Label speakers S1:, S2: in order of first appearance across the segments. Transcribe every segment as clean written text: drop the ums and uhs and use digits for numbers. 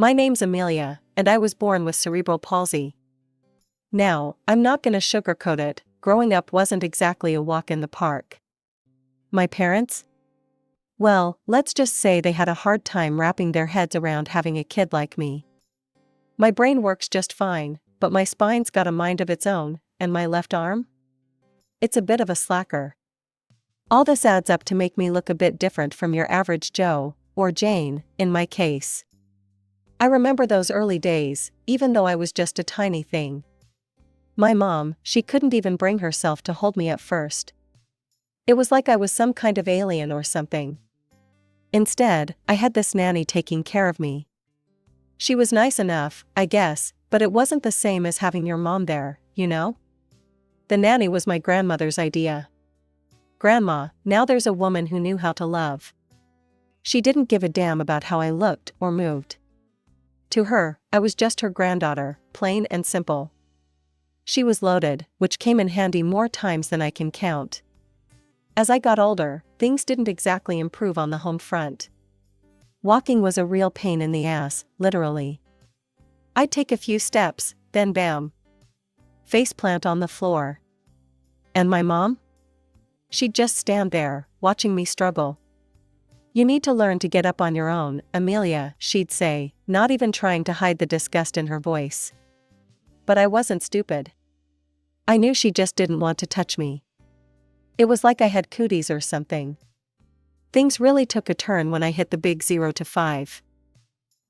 S1: My name's Amelia, and I was born with cerebral palsy. Now, I'm not gonna sugarcoat it, growing up wasn't exactly a walk in the park. My parents? Well, let's just say they had a hard time wrapping their heads around having a kid like me. My brain works just fine, but my spine's got a mind of its own, and my left arm? It's a bit of a slacker. All this adds up to make me look a bit different from your average Joe, or Jane, in my case. I remember those early days, even though I was just a tiny thing. My mom, she couldn't even bring herself to hold me at first. It was like I was some kind of alien or something. Instead, I had this nanny taking care of me. She was nice enough, I guess, but it wasn't the same as having your mom there, you know? The nanny was my grandmother's idea. Grandma, now there's a woman who knew how to love. She didn't give a damn about how I looked or moved. To her, I was just her granddaughter, plain and simple. She was loaded, which came in handy more times than I can count. As I got older, things didn't exactly improve on the home front. Walking was a real pain in the ass, literally. I'd take a few steps, then bam. Faceplant on the floor. And my mom? She'd just stand there, watching me struggle. You need to learn to get up on your own, Amelia, she'd say, not even trying to hide the disgust in her voice. But I wasn't stupid. I knew she just didn't want to touch me. It was like I had cooties or something. Things really took a turn when I hit the big 0 to 5.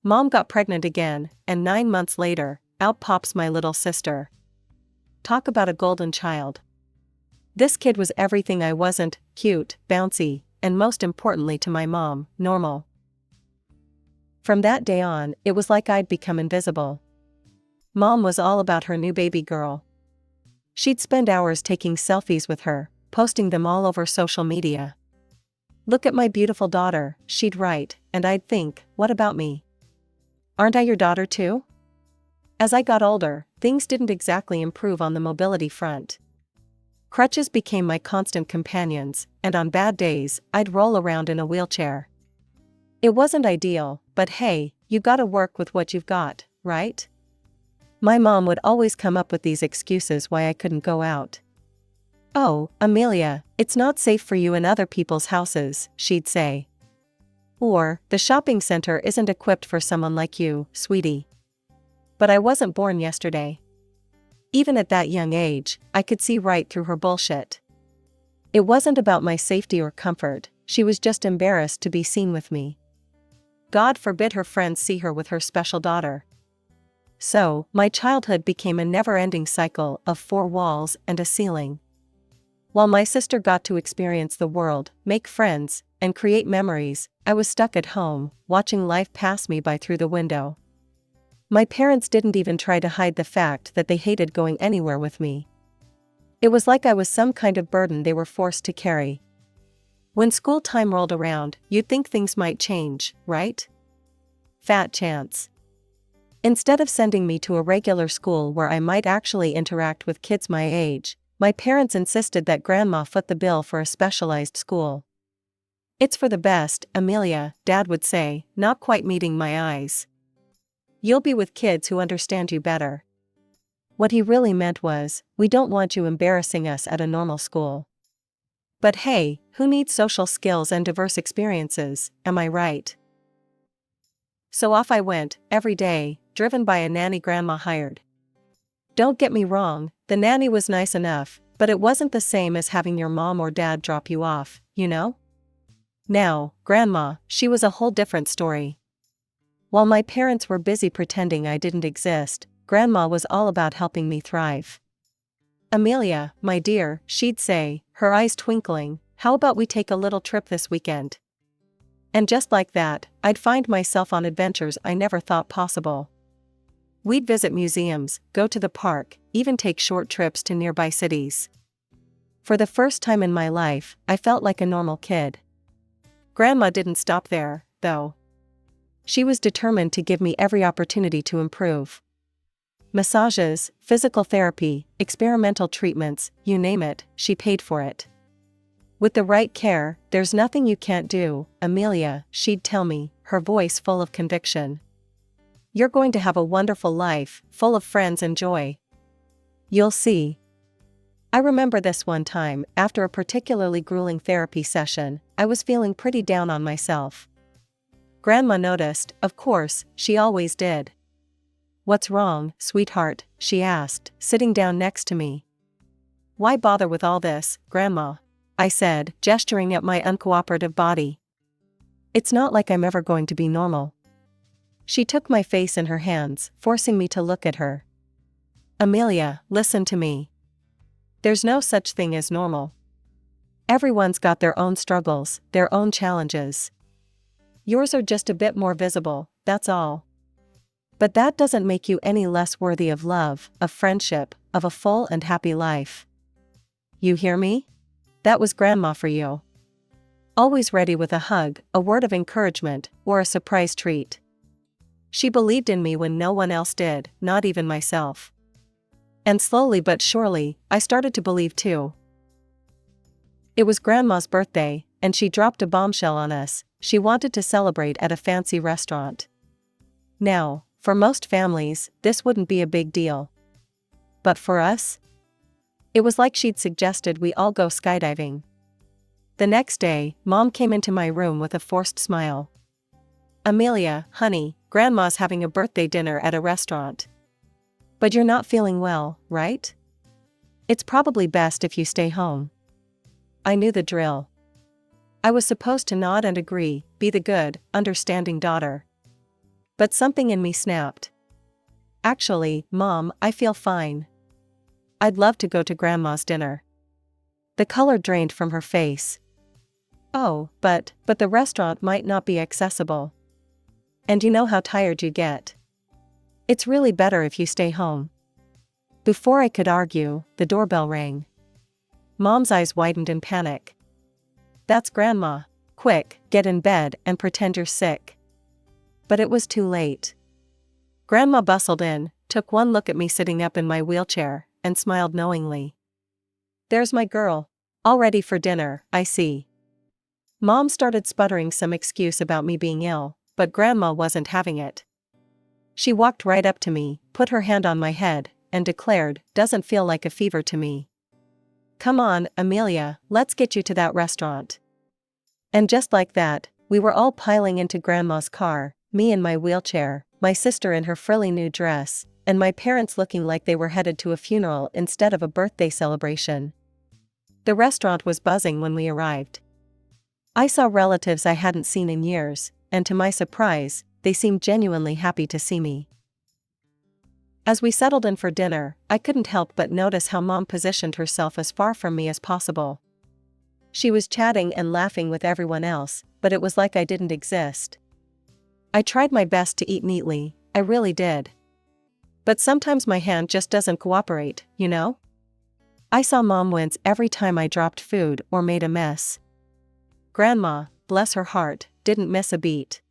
S1: Mom got pregnant again, and 9 months later, out pops my little sister. Talk about a golden child. This kid was everything I wasn't: cute, bouncy, and most importantly to my mom, normal. From that day on, it was like I'd become invisible. Mom was all about her new baby girl. She'd spend hours taking selfies with her, posting them all over social media. Look at my beautiful daughter, she'd write, and I'd think, what about me? Aren't I your daughter too? As I got older, things didn't exactly improve on the mobility front. Crutches became my constant companions, and on bad days, I'd roll around in a wheelchair. It wasn't ideal, but hey, you gotta work with what you've got, right? My mom would always come up with these excuses why I couldn't go out. Oh, Amelia, it's not safe for you in other people's houses, she'd say. Or, the shopping center isn't equipped for someone like you, sweetie. But I wasn't born yesterday. Even at that young age, I could see right through her bullshit. It wasn't about my safety or comfort, she was just embarrassed to be seen with me. God forbid her friends see her with her special daughter. So, my childhood became a never-ending cycle of 4 walls and a ceiling. While my sister got to experience the world, make friends, and create memories, I was stuck at home, watching life pass me by through the window. My parents didn't even try to hide the fact that they hated going anywhere with me. It was like I was some kind of burden they were forced to carry. When school time rolled around, you'd think things might change, right? Fat chance. Instead of sending me to a regular school where I might actually interact with kids my age, my parents insisted that Grandma foot the bill for a specialized school. It's for the best, Amelia, Dad would say, not quite meeting my eyes. You'll be with kids who understand you better. What he really meant was, we don't want you embarrassing us at a normal school. But hey, who needs social skills and diverse experiences, am I right? So off I went, every day, driven by a nanny Grandma hired. Don't get me wrong, the nanny was nice enough, but it wasn't the same as having your mom or dad drop you off, you know? Now, Grandma, she was a whole different story. While my parents were busy pretending I didn't exist, Grandma was all about helping me thrive. Amelia, my dear, she'd say, her eyes twinkling, how about we take a little trip this weekend? And just like that, I'd find myself on adventures I never thought possible. We'd visit museums, go to the park, even take short trips to nearby cities. For the first time in my life, I felt like a normal kid. Grandma didn't stop there, though. She was determined to give me every opportunity to improve. Massages, physical therapy, experimental treatments, you name it, she paid for it. With the right care, there's nothing you can't do, Amelia, she'd tell me, her voice full of conviction. You're going to have a wonderful life, full of friends and joy. You'll see. I remember this one time, after a particularly grueling therapy session, I was feeling pretty down on myself. Grandma noticed, of course, she always did. "What's wrong, sweetheart?" she asked, sitting down next to me. "Why bother with all this, Grandma?" I said, gesturing at my uncooperative body. "It's not like I'm ever going to be normal." She took my face in her hands, forcing me to look at her. "Amelia, listen to me. There's no such thing as normal. Everyone's got their own struggles, their own challenges. Yours are just a bit more visible, that's all. But that doesn't make you any less worthy of love, of friendship, of a full and happy life. You hear me? That was Grandma for you. Always ready with a hug, a word of encouragement, or a surprise treat. She believed in me when no one else did, not even myself. And slowly but surely, I started to believe too. It was Grandma's birthday, and she dropped a bombshell on us. She wanted to celebrate at a fancy restaurant. Now, for most families, this wouldn't be a big deal. But for us? It was like she'd suggested we all go skydiving. The next day, Mom came into my room with a forced smile. "Amelia, honey, Grandma's having a birthday dinner at a restaurant. But you're not feeling well, right? It's probably best if you stay home." I knew the drill. I was supposed to nod and agree, be the good, understanding daughter. But something in me snapped. "Actually, Mom, I feel fine. I'd love to go to Grandma's dinner." The color drained from her face. "Oh, but the restaurant might not be accessible. And you know how tired you get. It's really better if you stay home." Before I could argue, the doorbell rang. Mom's eyes widened in panic. "That's Grandma. Quick, get in bed and pretend you're sick." But it was too late. Grandma bustled in, took one look at me sitting up in my wheelchair, and smiled knowingly. "There's my girl. All ready for dinner, I see." Mom started sputtering some excuse about me being ill, but Grandma wasn't having it. She walked right up to me, put her hand on my head, and declared, "Doesn't feel like a fever to me. Come on, Amelia, let's get you to that restaurant." And just like that, we were all piling into Grandma's car, me in my wheelchair, my sister in her frilly new dress, and my parents looking like they were headed to a funeral instead of a birthday celebration. The restaurant was buzzing when we arrived. I saw relatives I hadn't seen in years, and to my surprise, they seemed genuinely happy to see me. As we settled in for dinner, I couldn't help but notice how Mom positioned herself as far from me as possible. She was chatting and laughing with everyone else, but it was like I didn't exist. I tried my best to eat neatly, I really did. But sometimes my hand just doesn't cooperate, you know? I saw Mom wince every time I dropped food or made a mess. Grandma, bless her heart, didn't miss a beat.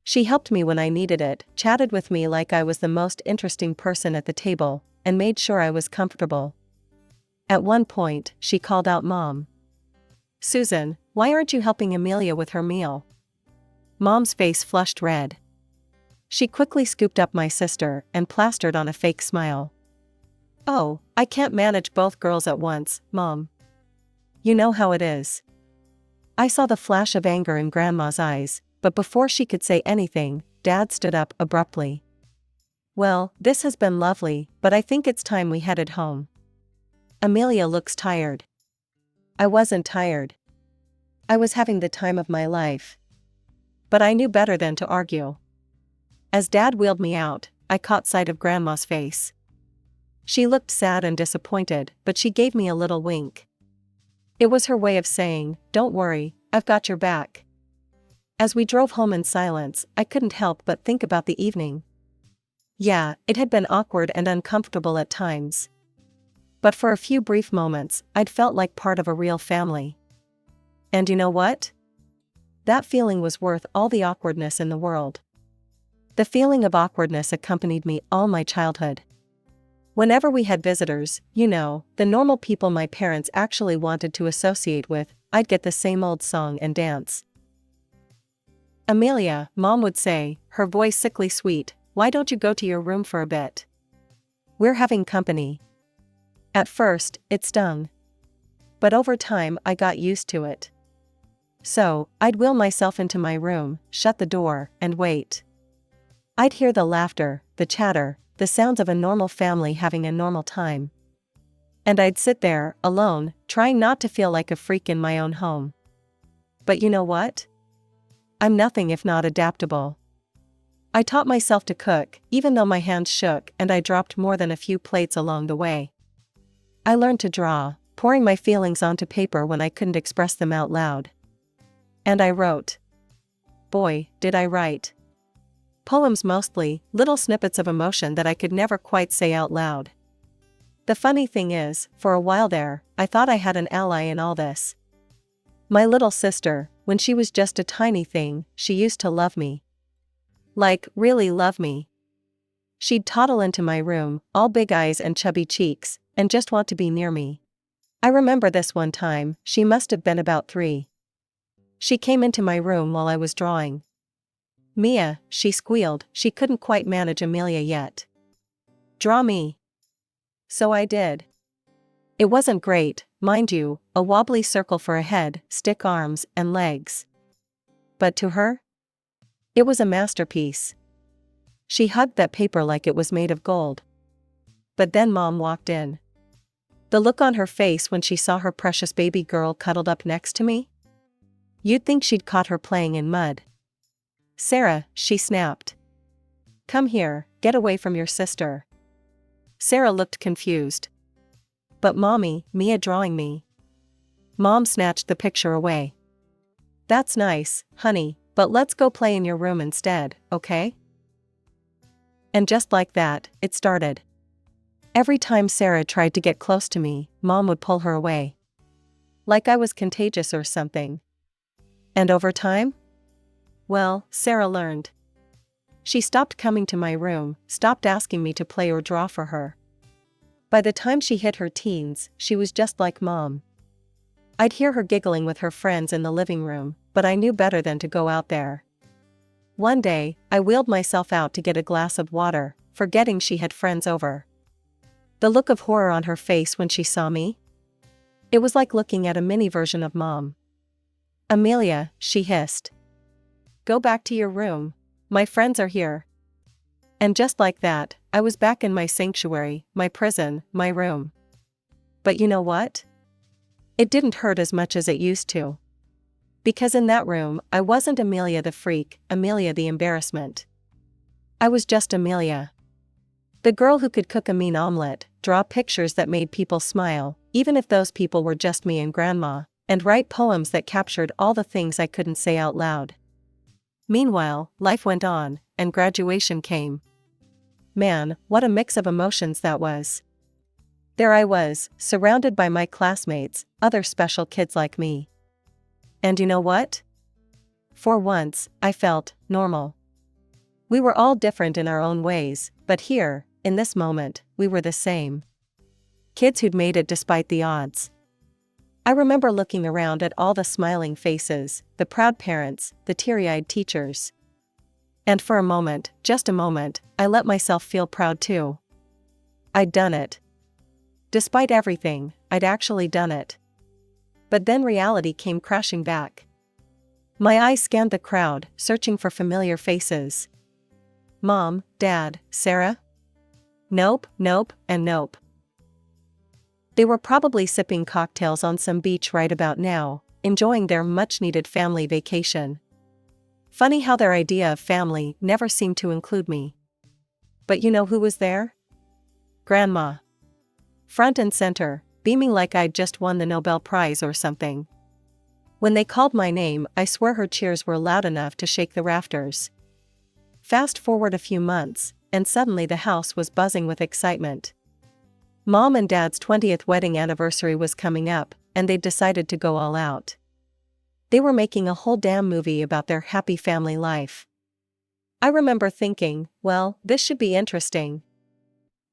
S1: She helped me when I needed it, chatted with me like I was the most interesting person at the table, and made sure I was comfortable. At one point, she called out Mom. "Susan, why aren't you helping Amelia with her meal?" Mom's face flushed red. She quickly scooped up my sister and plastered on a fake smile. "Oh, I can't manage both girls at once, Mom. You know how it is." I saw the flash of anger in Grandma's eyes, but before she could say anything, Dad stood up abruptly. "Well, this has been lovely, but I think it's time we headed home. Amelia looks tired." I wasn't tired. I was having the time of my life. But I knew better than to argue. As Dad wheeled me out, I caught sight of Grandma's face. She looked sad and disappointed, but she gave me a little wink. It was her way of saying, "Don't worry, I've got your back." As we drove home in silence, I couldn't help but think about the evening. Yeah, it had been awkward and uncomfortable at times. But for a few brief moments, I'd felt like part of a real family. And you know what? That feeling was worth all the awkwardness in the world. The feeling of awkwardness accompanied me all my childhood. Whenever we had visitors, you know, the normal people my parents actually wanted to associate with, I'd get the same old song and dance. "Amelia," Mom would say, her voice sickly sweet, why don't you go to your room for a bit? We're having company. At first, it stung. But over time I got used to it. So, I'd will myself into my room, shut the door, and wait. I'd hear the laughter, the chatter, the sounds of a normal family having a normal time. And I'd sit there, alone, trying not to feel like a freak in my own home. But you know what? I'm nothing if not adaptable. I taught myself to cook, even though my hands shook and I dropped more than a few plates along the way. I learned to draw, pouring my feelings onto paper when I couldn't express them out loud. And I wrote. Boy, did I write. Poems mostly, little snippets of emotion that I could never quite say out loud. The funny thing is, for a while there, I thought I had an ally in all this. My little sister, when she was just a tiny thing, she used to love me. Like, really love me. She'd toddle into my room, all big eyes and chubby cheeks, and just want to be near me. I remember this one time, she must have been about 3. She came into my room while I was drawing. Mia, she squealed, she couldn't quite manage Amelia yet. Draw me. So I did. It wasn't great, mind you, a wobbly circle for a head, stick arms, and legs. But to her? It was a masterpiece. She hugged that paper like it was made of gold. But then Mom walked in. The look on her face when she saw her precious baby girl cuddled up next to me? You'd think she'd caught her playing in mud. Sarah, she snapped. Come here, get away from your sister. Sarah looked confused. But Mommy, Mia drawing me. Mom snatched the picture away. That's nice, honey, but let's go play in your room instead, okay? And just like that, it started. Every time Sarah tried to get close to me, Mom would pull her away. Like I was contagious or something. And over time? Well, Sarah learned. She stopped coming to my room, stopped asking me to play or draw for her. By the time she hit her teens, she was just like Mom. I'd hear her giggling with her friends in the living room, but I knew better than to go out there. One day, I wheeled myself out to get a glass of water, forgetting she had friends over. The look of horror on her face when she saw me? It was like looking at a mini version of Mom. Amelia, she hissed. Go back to your room. My friends are here. And just like that, I was back in my sanctuary, my prison, my room. But you know what? It didn't hurt as much as it used to. Because in that room, I wasn't Amelia the freak, Amelia the embarrassment. I was just Amelia. The girl who could cook a mean omelet, draw pictures that made people smile, even if those people were just me and Grandma, and write poems that captured all the things I couldn't say out loud. Meanwhile, life went on, and graduation came. Man, what a mix of emotions that was. There I was, surrounded by my classmates, other special kids like me. And you know what? For once, I felt normal. We were all different in our own ways, but here, in this moment, we were the same. Kids who'd made it despite the odds. I remember looking around at all the smiling faces, the proud parents, the teary-eyed teachers. And for a moment, just a moment, I let myself feel proud too. I'd done it. Despite everything, I'd actually done it. But then reality came crashing back. My eyes scanned the crowd, searching for familiar faces. Mom, Dad, Sarah? Nope, nope, and nope. They were probably sipping cocktails on some beach right about now, enjoying their much-needed family vacation. Funny how their idea of family never seemed to include me. But you know who was there? Grandma. Front and center, beaming like I'd just won the Nobel Prize or something. When they called my name, I swear her cheers were loud enough to shake the rafters. Fast forward a few months, and suddenly the house was buzzing with excitement. Mom and Dad's 20th wedding anniversary was coming up, and they'd decided to go all out. They were making a whole damn movie about their happy family life. I remember thinking, well, this should be interesting.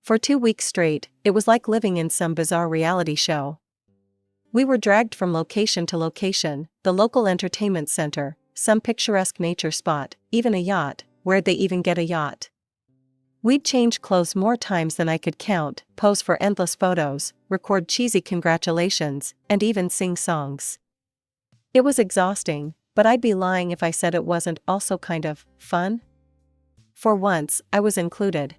S1: For 2 weeks straight, it was like living in some bizarre reality show. We were dragged from location to location, the local entertainment center, some picturesque nature spot, even a yacht. Where'd they even get a yacht? We'd change clothes more times than I could count, pose for endless photos, record cheesy congratulations, and even sing songs. It was exhausting, but I'd be lying if I said it wasn't also kind of fun. For once, I was included.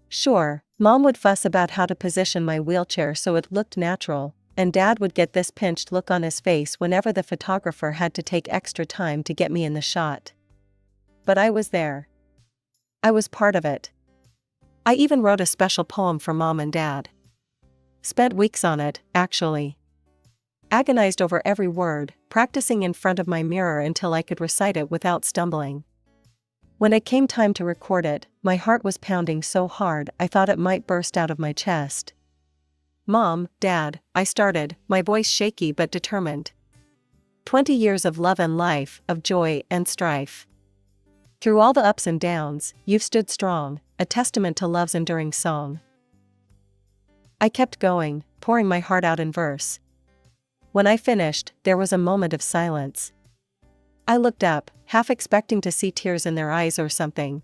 S1: Sure, Mom would fuss about how to position my wheelchair so it looked natural, and Dad would get this pinched look on his face whenever the photographer had to take extra time to get me in the shot. But I was there. I was part of it. I even wrote a special poem for Mom and Dad. Spent weeks on it, actually. Agonized over every word, practicing in front of my mirror until I could recite it without stumbling. When it came time to record it, my heart was pounding so hard I thought it might burst out of my chest. Mom, Dad, I started, my voice shaky but determined. 20 years of love and life, of joy and strife. Through all the ups and downs, you've stood strong, a testament to love's enduring song. I kept going, pouring my heart out in verse. When I finished, there was a moment of silence. I looked up, half expecting to see tears in their eyes or something.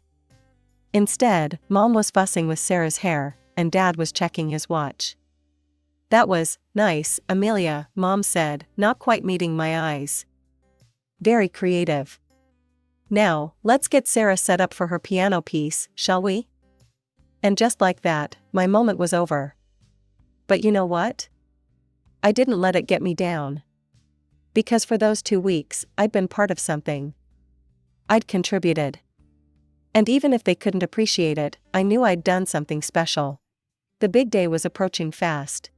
S1: Instead, Mom was fussing with Sarah's hair, and Dad was checking his watch. That was nice, Amelia, Mom said, not quite meeting my eyes. Very creative. Now, let's get Sarah set up for her piano piece, shall we? And just like that, my moment was over. But you know what? I didn't let it get me down. Because for those 2 weeks, I'd been part of something. I'd contributed. And even if they couldn't appreciate it, I knew I'd done something special. The big day was approaching fast.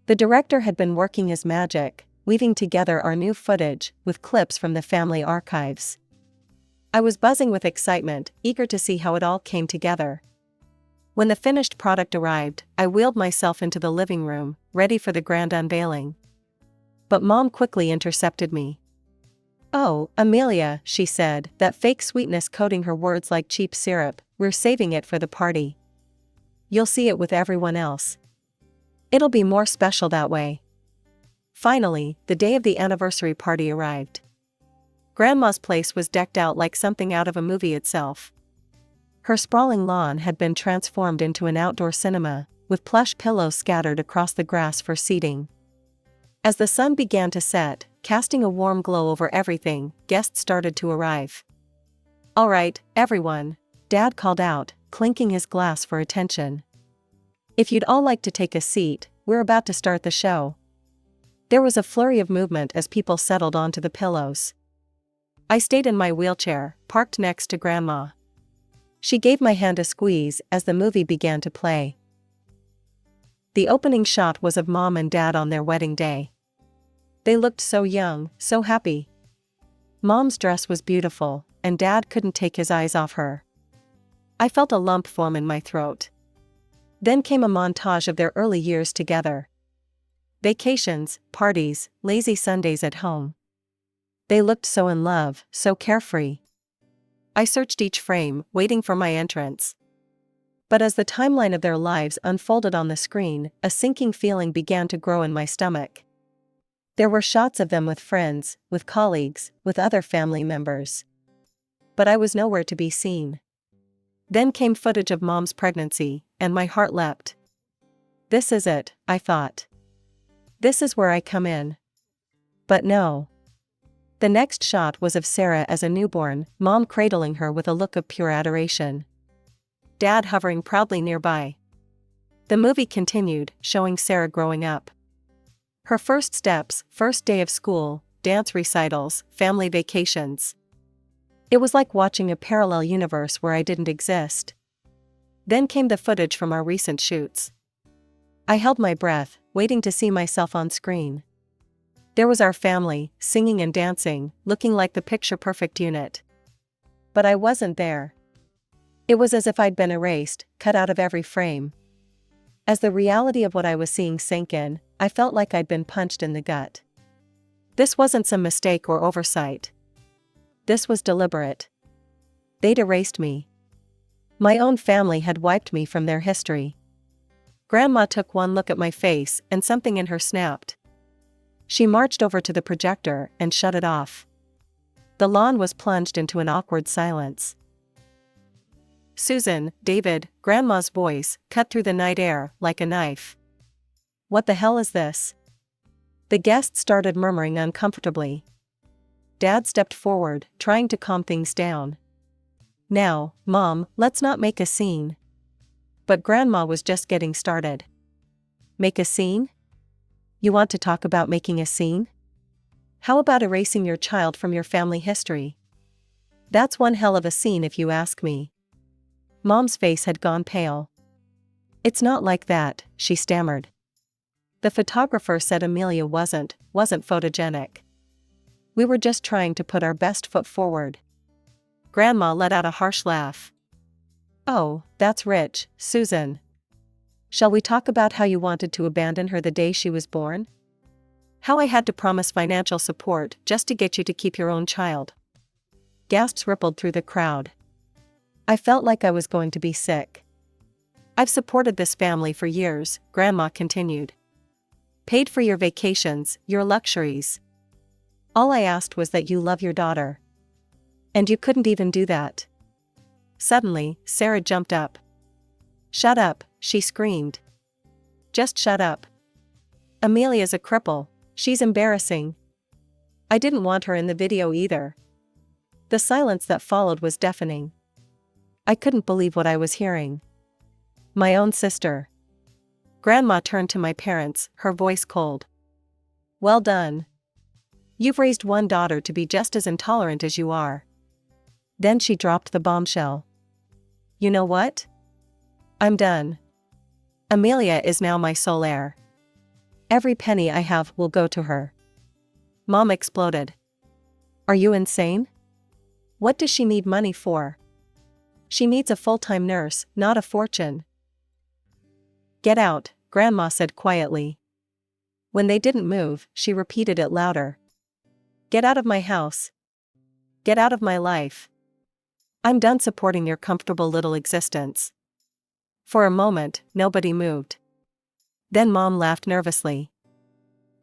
S1: The director had been working his magic, weaving together our new footage with clips from the family archives. I was buzzing with excitement, eager to see how it all came together. When the finished product arrived, I wheeled myself into the living room, ready for the grand unveiling. But Mom quickly intercepted me. "Oh, Amelia," she said, that fake sweetness coating her words like cheap syrup, "we're saving it for the party. You'll see it with everyone else. It'll be more special that way." Finally, the day of the anniversary party arrived. Grandma's place was decked out like something out of a movie itself. Her sprawling lawn had been transformed into an outdoor cinema, with plush pillows scattered across the grass for seating. As the sun began to set, casting a warm glow over everything, guests started to arrive. "All right, everyone," Dad called out, clinking his glass for attention. "If you'd all like to take a seat, we're about to start the show." There was a flurry of movement as people settled onto the pillows. I stayed in my wheelchair, parked next to Grandma. She gave my hand a squeeze as the movie began to play. The opening shot was of Mom and Dad on their wedding day. They looked so young, so happy. Mom's dress was beautiful, and Dad couldn't take his eyes off her. I felt a lump form in my throat. Then came a montage of their early years together. Vacations, parties, lazy Sundays at home. They looked so in love, so carefree. I searched each frame, waiting for my entrance. But as the timeline of their lives unfolded on the screen, a sinking feeling began to grow in my stomach. There were shots of them with friends, with colleagues, with other family members. But I was nowhere to be seen. Then came footage of Mom's pregnancy, and my heart leapt. This is it, I thought. This is where I come in. But no. The next shot was of Sarah as a newborn, Mom cradling her with a look of pure adoration. Dad hovering proudly nearby. The movie continued, showing Sarah growing up. Her first steps, first day of school, dance recitals, family vacations. It was like watching a parallel universe where I didn't exist. Then came the footage from our recent shoots. I held my breath, waiting to see myself on screen. There was our family, singing and dancing, looking like the picture-perfect unit. But I wasn't there. It was as if I'd been erased, cut out of every frame. As the reality of what I was seeing sank in, I felt like I'd been punched in the gut. This wasn't some mistake or oversight. This was deliberate. They'd erased me. My own family had wiped me from their history. Grandma took one look at my face and something in her snapped. She marched over to the projector and shut it off. The lawn was plunged into an awkward silence. Susan, David, Grandma's voice cut through the night air like a knife. What the hell is this? The guests started murmuring uncomfortably. Dad stepped forward, trying to calm things down. Now, Mom, let's not make a scene. But Grandma was just getting started. Make a scene? You want to talk about making a scene? How about erasing your child from your family history? That's one hell of a scene if you ask me. Mom's face had gone pale. It's not like that, she stammered. The photographer said Amelia wasn't photogenic. We were just trying to put our best foot forward. Grandma let out a harsh laugh. Oh, that's rich, Susan. Shall we talk about how you wanted to abandon her the day she was born? How I had to promise financial support just to get you to keep your own child. Gasps rippled through the crowd. I felt like I was going to be sick. I've supported this family for years, Grandma continued. Paid for your vacations, your luxuries. All I asked was that you love your daughter. And you couldn't even do that. Suddenly, Sarah jumped up. Shut up, she screamed. Just shut up. Amelia's a cripple. She's embarrassing. I didn't want her in the video either. The silence that followed was deafening. I couldn't believe what I was hearing. My own sister. Grandma turned to my parents, her voice cold. Well done. You've raised one daughter to be just as intolerant as you are. Then she dropped the bombshell. You know what? I'm done. Amelia is now my sole heir. Every penny I have will go to her. Mom exploded. Are you insane? What does she need money for? She needs a full-time nurse, not a fortune. Get out, Grandma said quietly. When they didn't move, she repeated it louder. Get out of my house. Get out of my life. I'm done supporting your comfortable little existence. For a moment, nobody moved. Then Mom laughed nervously.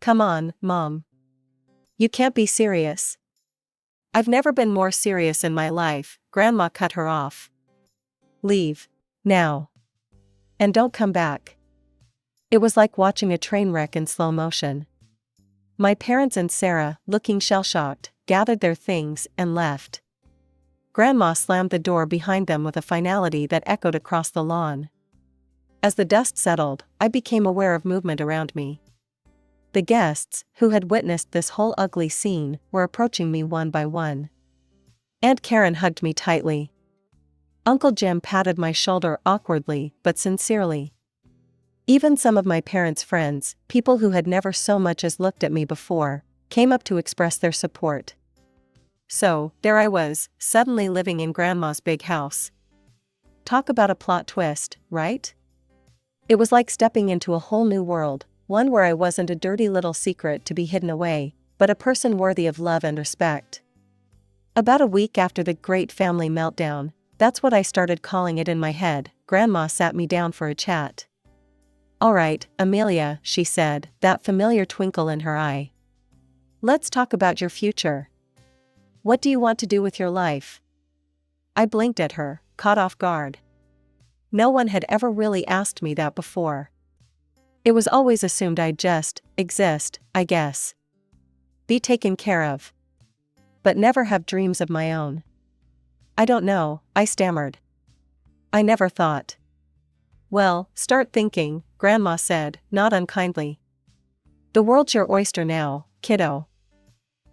S1: Come on, Mom. You can't be serious. I've never been more serious in my life, Grandma cut her off. Leave. Now. And don't come back. It was like watching a train wreck in slow motion. My parents and Sarah, looking shell-shocked, gathered their things and left. Grandma slammed the door behind them with a finality that echoed across the lawn. As the dust settled, I became aware of movement around me. The guests, who had witnessed this whole ugly scene, were approaching me one by one. Aunt Karen hugged me tightly. Uncle Jim patted my shoulder awkwardly but sincerely. Even some of my parents' friends, people who had never so much as looked at me before, came up to express their support. So, there I was, suddenly living in Grandma's big house. Talk about a plot twist, right? It was like stepping into a whole new world, one where I wasn't a dirty little secret to be hidden away, but a person worthy of love and respect. About a week after the great family meltdown, that's what I started calling it in my head, Grandma sat me down for a chat. All right, Amelia, she said, that familiar twinkle in her eye. Let's talk about your future. What do you want to do with your life? I blinked at her, caught off guard. No one had ever really asked me that before. It was always assumed I'd just exist, I guess. Be taken care of. But never have dreams of my own. I don't know, I stammered. I never thought. Well, start thinking, Grandma said, not unkindly. The world's your oyster now, kiddo.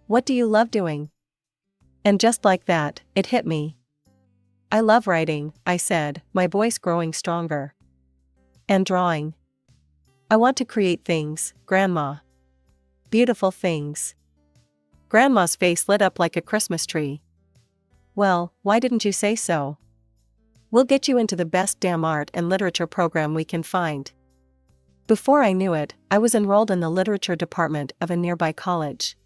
S1: What do you love doing? And just like that, it hit me. I love writing, I said, my voice growing stronger. And drawing. I want to create things, Grandma. Beautiful things. Grandma's face lit up like a Christmas tree. Well, why didn't you say so? We'll get you into the best damn art and literature program we can find. Before I knew it, I was enrolled in the literature department of a nearby college.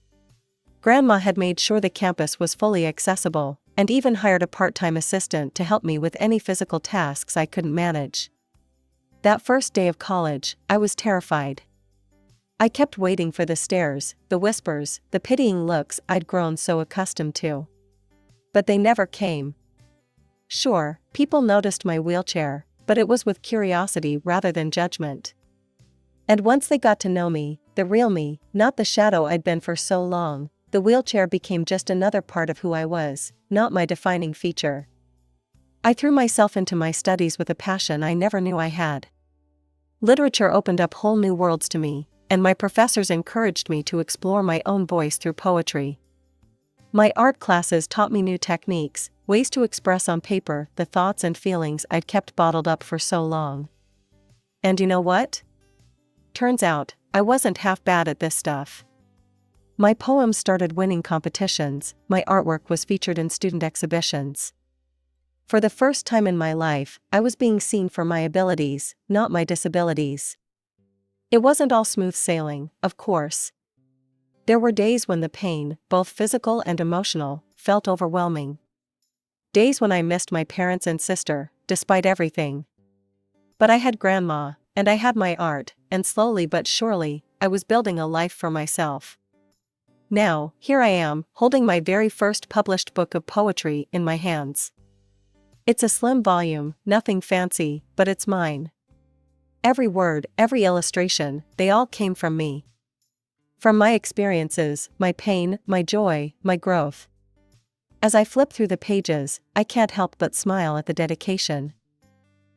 S1: Grandma had made sure the campus was fully accessible, and even hired a part-time assistant to help me with any physical tasks I couldn't manage. That first day of college, I was terrified. I kept waiting for the stares, the whispers, the pitying looks I'd grown so accustomed to. But they never came. Sure, people noticed my wheelchair, but it was with curiosity rather than judgment. And once they got to know me, the real me, not the shadow I'd been for so long, the wheelchair became just another part of who I was, not my defining feature. I threw myself into my studies with a passion I never knew I had. Literature opened up whole new worlds to me, and my professors encouraged me to explore my own voice through poetry. My art classes taught me new techniques, ways to express on paper the thoughts and feelings I'd kept bottled up for so long. And you know what? Turns out, I wasn't half bad at this stuff. My poems started winning competitions, my artwork was featured in student exhibitions. For the first time in my life, I was being seen for my abilities, not my disabilities. It wasn't all smooth sailing, of course. There were days when the pain, both physical and emotional, felt overwhelming. Days when I missed my parents and sister, despite everything. But I had grandma, and I had my art, and slowly but surely, I was building a life for myself. Now, here I am, holding my very first published book of poetry in my hands. It's a slim volume, nothing fancy, but it's mine. Every word, every illustration, they all came from me. From my experiences, my pain, my joy, my growth. As I flip through the pages, I can't help but smile at the dedication.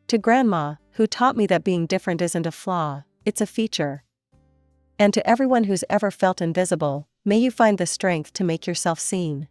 S1: To Grandma, who taught me that being different isn't a flaw, it's a feature. And to everyone who's ever felt invisible, may you find the strength to make yourself seen.